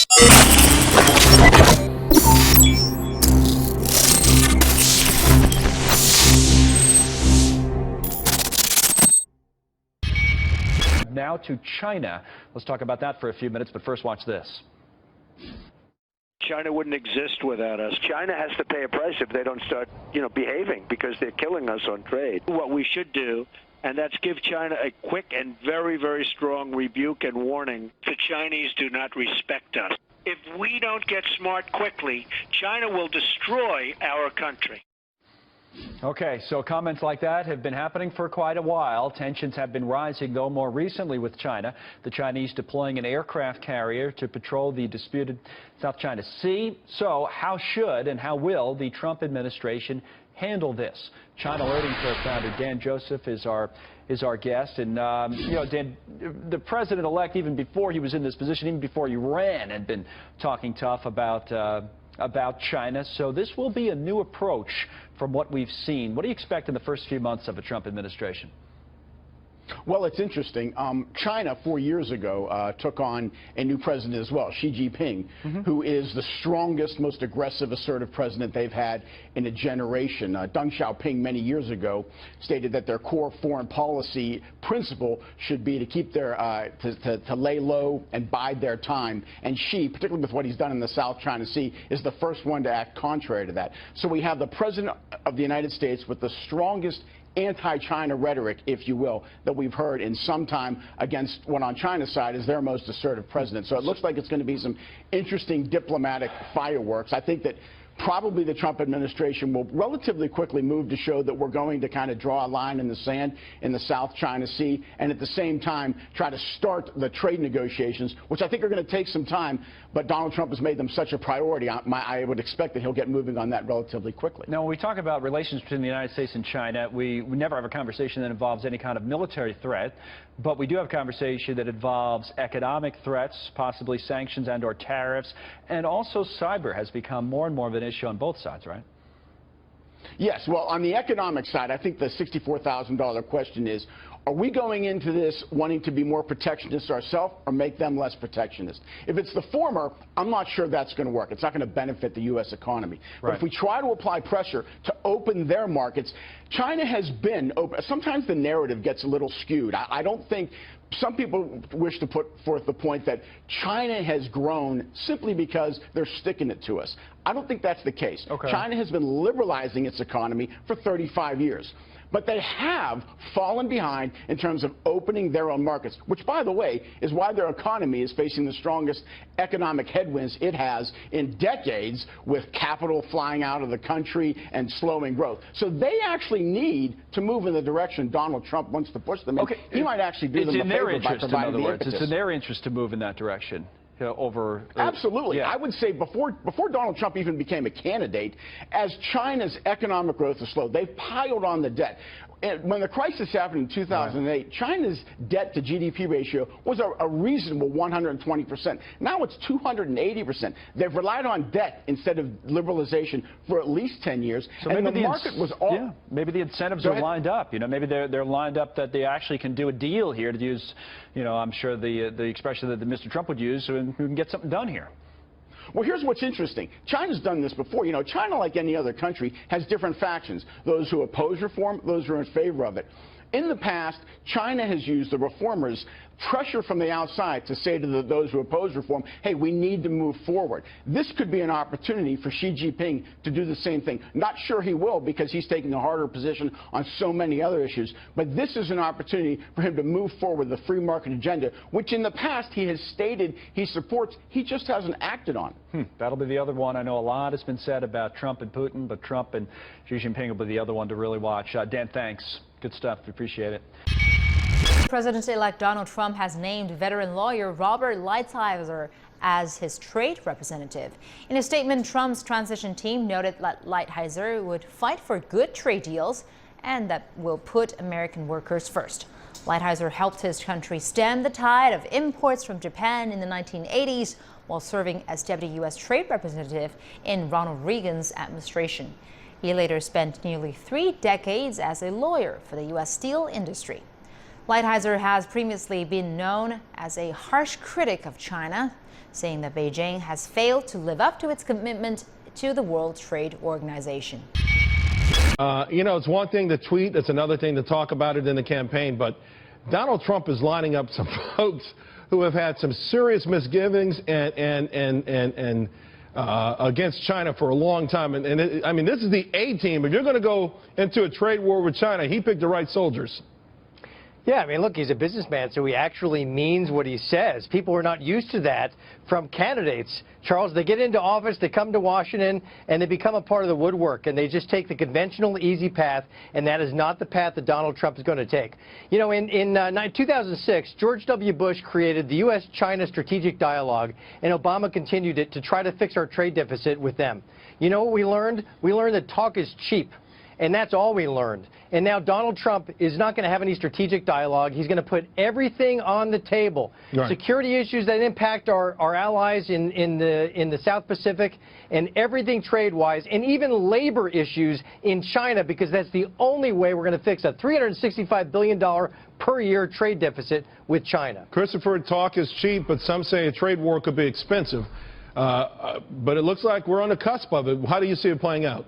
Now to China. Let's talk about that for a few minutes, but first watch this. China wouldn't exist without us. China has to pay a price if they don't start, behaving, because they're killing us on trade. What we should do, and that's give China a quick and very, very strong rebuke and warning. The Chinese do not respect us. If we don't get smart quickly, China will destroy our country. Okay, so comments like that have been happening for quite a while. Tensions have been rising, though, more recently with China. The Chinese deploying an aircraft carrier to patrol the disputed South China Sea. So how should and how will the Trump administration handle this? China Alerting co-founder Dan Joseph is our guest. And, Dan, the president-elect, even before he was in this position, even before he ran, had been talking tough about China. So this will be a new approach from what we've seen. What do you expect in the first few months of a Trump administration? Well, it's interesting. China 4 years ago took on a new president as well, Xi Jinping, who is the strongest, most aggressive, assertive president they've had in a generation. Deng Xiaoping many years ago stated that their core foreign policy principle should be to keep their to lay low and bide their time. And Xi, particularly with what he's done in the South China Sea, is the first one to act contrary to that. So we have the president of the United States with the strongest anti-China rhetoric, if you will, that we've heard in some time against what on China's side is their most assertive president. So it looks like it's going to be some interesting diplomatic fireworks. I think that probably the Trump administration will relatively quickly move to show that we're going to kind of draw a line in the sand in the South China Sea, and at the same time try to start the trade negotiations, which I think are going to take some time, but Donald Trump has made them such a priority. I would expect that he'll get moving on that relatively quickly. Now, when we talk about relations between the United States and China, we never have a conversation that involves any kind of military threat, but we do have a conversation that involves economic threats, possibly sanctions and or tariffs, and also cyber has become more and more of an issue on both sides, right? Yes. Well, on the economic side, I think the $64,000 question is, are we going into this wanting to be more protectionist ourselves or make them less protectionist? If it's the former, I'm not sure that's going to work. It's not going to benefit the U.S. economy. Right. But if we try to apply pressure to open their markets, China has been open. Sometimes the narrative gets a little skewed. I don't think some people wish to put forth the point that China has grown simply because they're sticking it to us. I don't think that's the case. Okay. China has been liberalizing its economy for 35 years. But they have fallen behind in terms of opening their own markets, which, by the way, is why their economy is facing the strongest economic headwinds it has in decades, with capital flying out of the country and slowing growth. So they actually need to move in the direction Donald Trump wants to push them in. Okay. He might actually do them a favor by providing the impetus. It's in their interest to move in that direction. Absolutely. Yeah. I would say before Donald Trump even became a candidate, as China's economic growth has slowed, they've piled on the debt. And when the crisis happened in 2008, right, China's debt to GDP ratio was a reasonable 120%. Now it's 280%. They've relied on debt instead of liberalization for at least 10 years. So and maybe the market was all... Yeah, maybe the incentives are lined up. Maybe they're lined up that they actually can do a deal here, to use, I'm sure the expression that Mr. Trump would use, and we can get something done here. Well, here's what's interesting. China's done this before. China, like any other country, has different factions. Those who oppose reform, those who are in favor of it. In the past, China has used the reformers' pressure from the outside to say to those who oppose reform, hey, we need to move forward. This could be an opportunity for Xi Jinping to do the same thing. Not sure he will, because he's taking a harder position on so many other issues. But this is an opportunity for him to move forward the free market agenda, which in the past he has stated he supports. He just hasn't acted on. That'll be the other one. I know a lot has been said about Trump and Putin, but Trump and Xi Jinping will be the other one to really watch. Dan, thanks. Good stuff. We appreciate it. President-elect Donald Trump has named veteran lawyer Robert Lighthizer as his trade representative. In a statement, Trump's transition team noted that Lighthizer would fight for good trade deals and that will put American workers first. Lighthizer helped his country stem the tide of imports from Japan in the 1980s while serving as deputy U.S. trade representative in Ronald Reagan's administration. He later spent nearly 3 decades as a lawyer for the U.S. steel industry. Lighthizer has previously been known as a harsh critic of China. saying that Beijing has failed to live up to its commitment to the World Trade Organization. You know, it's one thing to tweet, it's another thing to talk about it in the campaign, but Donald Trump is lining up some folks who have had some serious misgivings and against China for a long time. I mean, this is the A team. If you're going to go into a trade war with China, he picked the right soldiers. Yeah, I mean, look, he's a businessman, so he actually means what he says. People are not used to that from candidates. Charles, they get into office, they come to Washington, and they become a part of the woodwork, and they just take the conventional, easy path, and that is not the path that Donald Trump is going to take. You know, in 2006, George W. Bush created the U.S.-China Strategic Dialogue, and Obama continued it to try to fix our trade deficit with them. You know what we learned? We learned that talk is cheap. And that's all we learned. And now Donald Trump is not going to have any strategic dialogue. He's going to put everything on the table. Right. Security issues that impact our allies in the South Pacific, and everything trade-wise, and even labor issues in China, because that's the only way we're going to fix a $365 billion per year trade deficit with China. Christopher, talk is cheap, but some say a trade war could be expensive. But it looks like we're on the cusp of it. How do you see it playing out?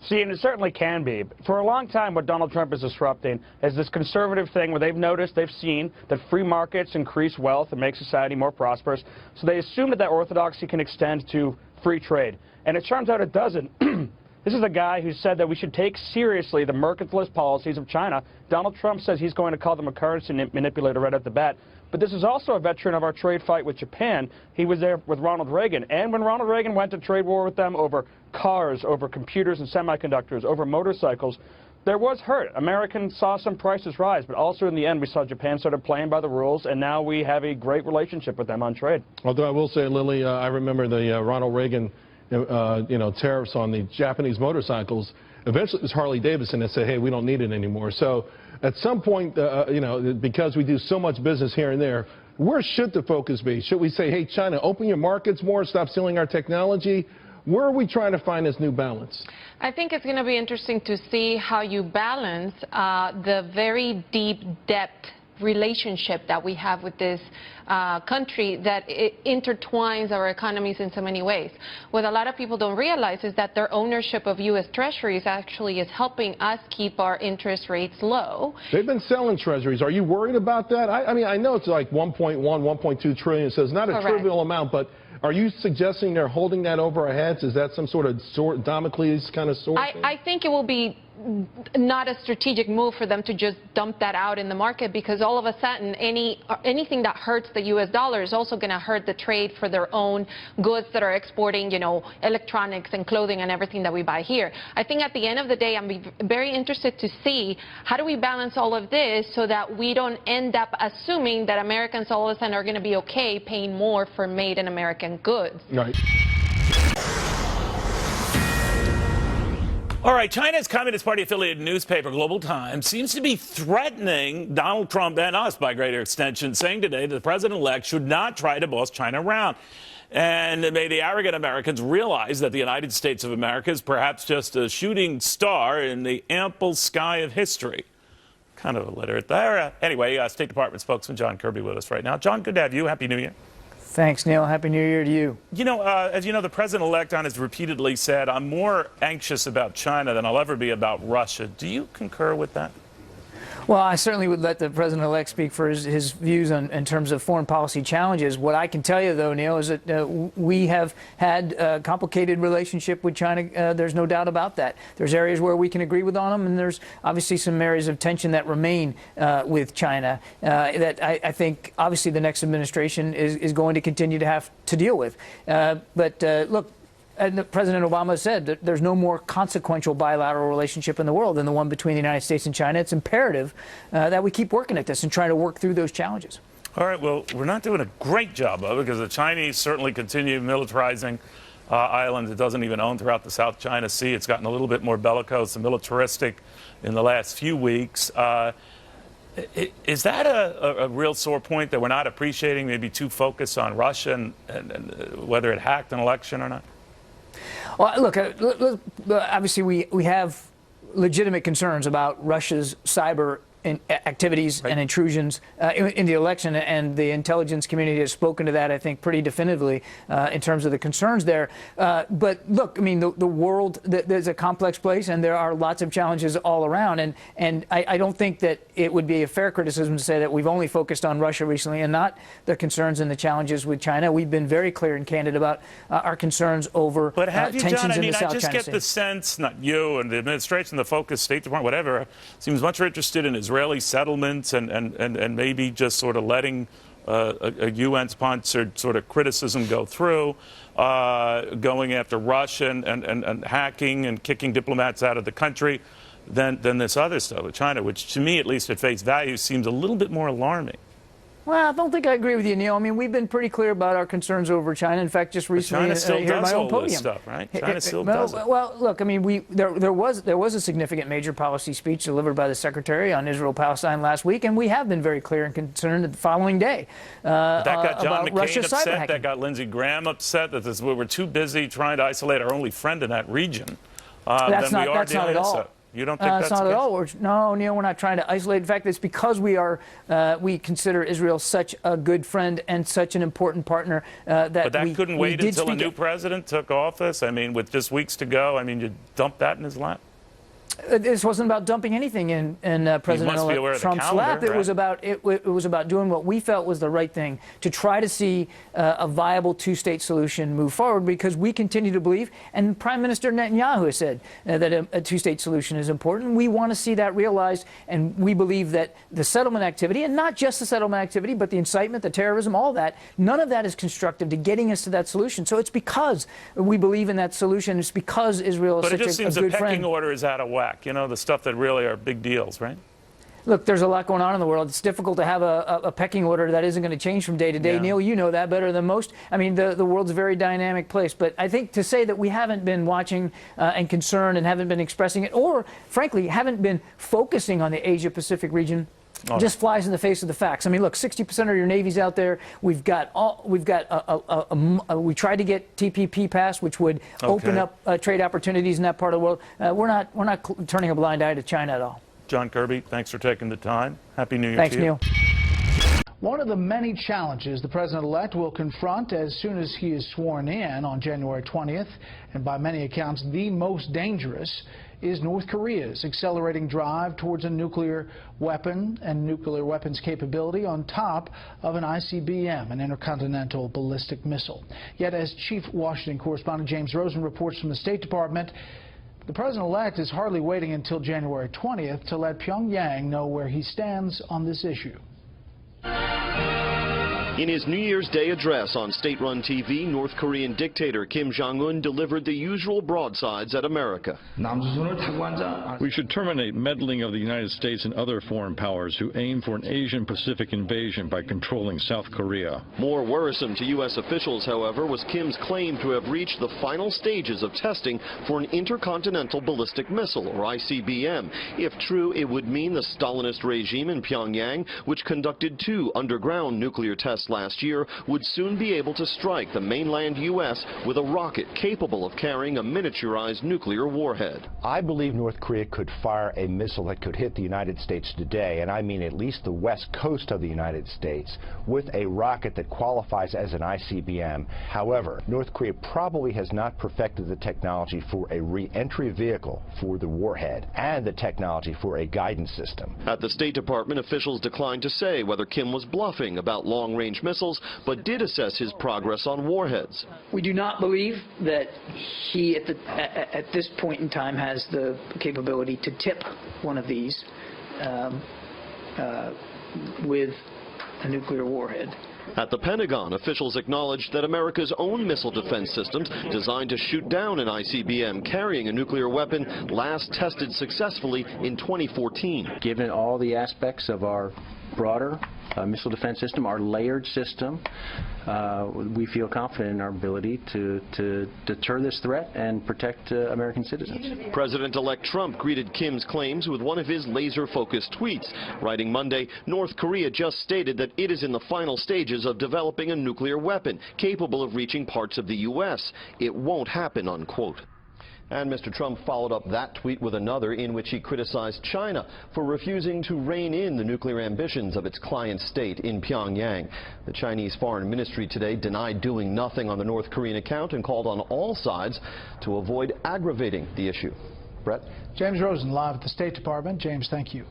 See, and it certainly can be. For a long time, what Donald Trump is disrupting is this conservative thing where they've seen that free markets increase wealth and make society more prosperous. So they assume that orthodoxy can extend to free trade. And it turns out it doesn't. This is a guy who said that we should take seriously the mercantilist policies of China. Donald Trump says he's going to call them a currency manipulator right off the bat. But this is also a veteran of our trade fight with Japan. He was there with Ronald Reagan. And when Ronald Reagan went to trade war with them over cars, over computers and semiconductors, over motorcycles, there was hurt. Americans saw some prices rise, but also in the end we saw Japan started playing by the rules, and now we have a great relationship with them on trade. Although I will say, Lily, I remember the Ronald Reagan tariffs on the Japanese motorcycles. Eventually it was Harley Davidson that said, hey, we don't need it anymore. So at some point, because we do so much business here and there, where should the focus be? Should we say, hey, China, open your markets more, stop stealing our technology? Where are we trying to find this new balance? I think it's going to be interesting to see how you balance the very deep depth relationship that we have with this country that it intertwines our economies in so many ways. What a lot of people don't realize is that their ownership of U.S. treasuries actually is helping us keep our interest rates low. They've been selling treasuries. Are you worried about that? I mean, I know it's like 1.1, 1.2 trillion, so it's not a trivial amount, but are you suggesting they're holding that over our heads? Is that some sort of Damocles kind of sword? I think it will be not a strategic move for them to just dump that out in the market, because all of a sudden anything that hurts the U.S. dollar is also going to hurt the trade for their own goods that are exporting, you know, electronics and clothing and everything that we buy here. I think at the end of the day, I'm very interested to see how do we balance all of this so that we don't end up assuming that Americans all of a sudden are going to be okay paying more for made in American goods. Right. All right, China's Communist Party-affiliated newspaper, Global Times, seems to be threatening Donald Trump and us by greater extension, saying today that the president-elect should not try to boss China around. And may the arrogant Americans realize that the United States of America is perhaps just a shooting star in the ample sky of history. Kind of illiterate there. Anyway, State Department spokesman John Kirby with us right now. John, good to have you. Happy New Year. Thanks, Neil. Happy New Year to you. You know, as you know, the president-elect has repeatedly said, I'm more anxious about China than I'll ever be about Russia. Do you concur with that? Well, I certainly would let the president-elect speak for his views in terms of foreign policy challenges. What I can tell you, though, Neil, is that we have had a complicated relationship with China. There's no doubt about that. There's areas where we can agree with on them, and there's obviously some areas of tension that remain with China that I think, obviously, the next administration is going to continue to have to deal with. Look, President Obama said that there's no more consequential bilateral relationship in the world than the one between the United States and China. It's imperative that we keep working at this and trying to work through those challenges. All right, well, we're not doing a great job of it because the Chinese certainly continue militarizing islands it doesn't even own throughout the South China Sea. It's gotten a little bit more bellicose and militaristic in the last few weeks. Is that a real sore point that we're not appreciating, maybe too focused on Russia and whether it hacked an election or not? Well, look, obviously we have legitimate concerns about Russia's cyber activities and intrusions in the election, and the intelligence community has spoken to that, I think, pretty definitively in terms of the concerns there. But look, I mean, the world, there's a complex place, and there are lots of challenges all around, and I don't think that it would be a fair criticism to say that we've only focused on Russia recently and not the concerns and the challenges with China. We've been very clear and candid about our concerns over tensions in the South China Sea. I just get the sense, not you and the administration, the focus, State Department, whatever, seems much more interested in Israeli settlements and maybe just sort of letting a UN-sponsored sort of criticism go through, going after Russia and hacking and kicking diplomats out of the country than this other stuff with China, which to me, at least at face value, seems a little bit more alarming. Well, I don't think I agree with you, Neil. I mean, we've been pretty clear about our concerns over China. In fact, just recently here at my own podium. This stuff, right? China still does it. Well, look, I mean, there was a significant major policy speech delivered by the Secretary on Israel-Palestine last week, and we have been very clear and concerned the following day that got John McCain upset. Cyber-hacking. That got Lindsey Graham upset. That we were too busy trying to isolate our only friend in that region. That's not at all. You don't think that's not at all? No, Neil, we're not trying to isolate. In fact, it's because we consider Israel such a good friend and such an important partner But that couldn't wait until a new president took office? I mean, with just weeks to go, I mean, you dump that in his lap? This wasn't about dumping anything in President-elect Trump's lap. It was about doing what we felt was the right thing to try to see a viable two-state solution move forward, because we continue to believe, and Prime Minister Netanyahu has said that a two-state solution is important. We want to see that realized, and we believe that the settlement activity, and not just the settlement activity, but the incitement, the terrorism, all that, none of that is constructive to getting us to that solution. So it's because we believe in that solution. It's because Israel is such a good friend. But it just seems the pecking order is out of whack. You know, the stuff that really are big deals, right? Look, there's a lot going on in the world. It's difficult to have a pecking order that isn't going to change from day to day. Yeah. Neil, you know that better than most. I mean, the world's a very dynamic place. But I think to say that we haven't been watching and concerned and haven't been expressing it, or, frankly, haven't been focusing on the Asia-Pacific region, just flies in the face of the facts. I mean, look, 60% of your Navy's out there. We tried to get TPP passed, which would open up trade opportunities in that part of the world. We're not turning a blind eye to China at all. John Kirby, thanks for taking the time. Happy New Year to you. Thanks, Neil. One of the many challenges the president-elect will confront as soon as he is sworn in on January 20th, and by many accounts the most dangerous, is North Korea's accelerating drive towards a nuclear weapon and nuclear weapons capability on top of an ICBM, an intercontinental ballistic missile. Yet, as Chief Washington Correspondent James Rosen reports from the State Department, the president-elect is hardly waiting until January 20th to let Pyongyang know where he stands on this issue. In his New Year's Day address on state-run TV, North Korean dictator Kim Jong-un delivered the usual broadsides at America. We should terminate meddling of the United States and other foreign powers who aim for an Asian-Pacific invasion by controlling South Korea. More worrisome to U.S. officials, however, was Kim's claim to have reached the final stages of testing for an intercontinental ballistic missile, or ICBM. If true, it would mean the Stalinist regime in Pyongyang, which conducted 2 underground nuclear tests last year, would soon be able to strike the mainland U.S. with a rocket capable of carrying a miniaturized nuclear warhead. I believe North Korea could fire a missile that could hit the United States today, and I mean at least the west coast of the United States, with a rocket that qualifies as an ICBM. However, North Korea probably has not perfected the technology for a re-entry vehicle for the warhead and the technology for a guidance system. At the State Department, officials declined to say whether Kim was bluffing about long-range missiles, but did assess his progress on warheads. We do not believe that he, at this point in time, has the capability to tip one of these with a nuclear warhead. At the Pentagon, officials acknowledged that America's own missile defense systems designed to shoot down an ICBM carrying a nuclear weapon last tested successfully in 2014. Given all the aspects of our broader missile defense system, our layered system, we feel confident in our ability to deter this threat and protect American citizens. President-elect Trump greeted Kim's claims with one of his laser-focused tweets. Writing Monday, North Korea just stated that it is in the final stages of developing a nuclear weapon capable of reaching parts of the U.S. It won't happen, unquote. And Mr. Trump followed up that tweet with another in which he criticized China for refusing to rein in the nuclear ambitions of its client state in Pyongyang. The Chinese Foreign Ministry today denied doing nothing on the North Korean account and called on all sides to avoid aggravating the issue. Brett? James Rosen live at the State Department. James, thank you.